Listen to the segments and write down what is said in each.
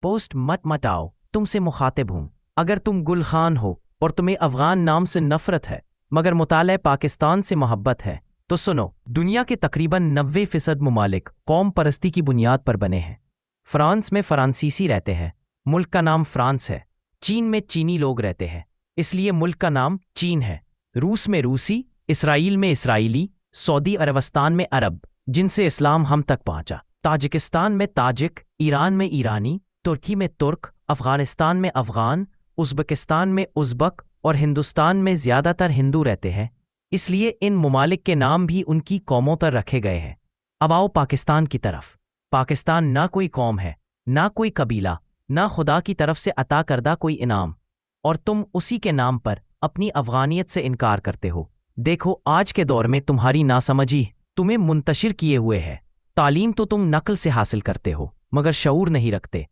Post मत मटाओ, तुमसे मुखातिब हूँ। अगर तुम गुल खान हो और तुम्हें अफगान नाम से नफरत है मगर मुताले पाकिस्तान से मोहब्बत है तो सुनो, दुनिया के तकरीबन 90% ममालिक कौम परस्ती की बुनियाद पर बने हैं। फ्रांस में फ्रांसीसी रहते हैं, मुल्क का नाम फ्रांस है। चीन में चीनी लोग रहते हैं, इसलिए मुल्क का नाम चीन है। रूस में रूसी, इसराइल में इसराइली, सऊदी अरबस्तान में अरब, जिनसे इस्लाम हम तक पहुंचा। ताजिकिस्तान में ताजिक, ईरान में ईरानी, तुर्की में तुर्क, अफगानिस्तान में अफगान, उज़्बेकिस्तान में उज़्बक और हिंदुस्तान में ज़्यादातर हिंदू रहते हैं, इसलिए इन ममालिक के नाम भी उनकी कौमों पर रखे गए हैं। अब आओ पाकिस्तान की तरफ। पाकिस्तान ना कोई कौम है, ना कोई कबीला, ना खुदा की तरफ से अता करदा कोई इनाम, और तुम उसी के नाम पर अपनी अफगानियत से इनकार करते हो। देखो, आज के दौर में तुम्हारी नासमझी तुम्हें मुंतशिर किए हुए है। तालीम तो तुम नकल से हासिल करते हो मगर शऊर नहीं रखते।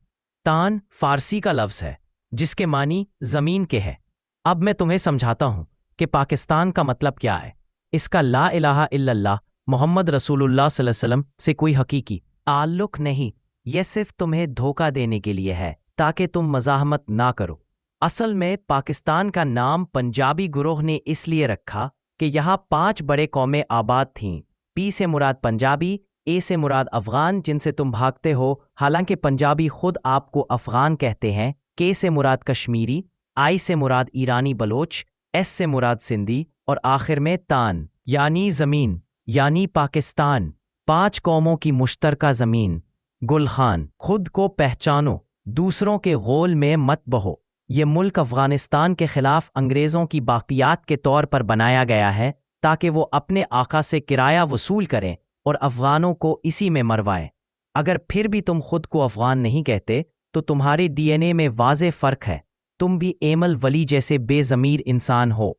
तान फारसी का लफ्ज़ है जिसके मानी ज़मीन के है। अब मैं तुम्हें समझाता हूँ कि पाकिस्तान का मतलब क्या है। इसका ला इलाहा इल्लल्लाह मोहम्मद रसूलुल्लाह सल्लल्लाहु अलैहि वसल्लम से कोई हकीकी ताल्लुक नहीं, यह सिर्फ तुम्हें धोखा देने के लिए है ताकि तुम मज़ाहमत ना करो। असल में पाकिस्तान का नाम पंजाबी गुरोह ने इसलिए रखा कि यहाँ 5 बड़े कौमें आबाद थीं। पी से मुराद पंजाबी, ए से मुराद अफ़गान जिनसे तुम भागते हो, हालांकि पंजाबी खुद आपको अफ़गान कहते हैं। के से मुराद कश्मीरी, आई से मुराद ईरानी बलोच, एस से मुराद सिंधी और आखिर में तान यानी ज़मीन यानी पाकिस्तान। 5 कौमों की मुश्तरका ज़मीन। गुल खान, खुद को पहचानो, दूसरों के गोल में मत बहो। ये मुल्क अफ़गानिस्तान के ख़िलाफ़ अंग्रेज़ों की बाक़ियात के तौर पर बनाया गया है ताकि वो अपने आका से किराया वसूल करें और अफ़गानों को इसी में मरवाएं। अगर फिर भी तुम खुद को अफ़गान नहीं कहते तो तुम्हारे DNA में वाज़े फ़र्क है। तुम भी एमल वली जैसे बेज़मीर इंसान हो।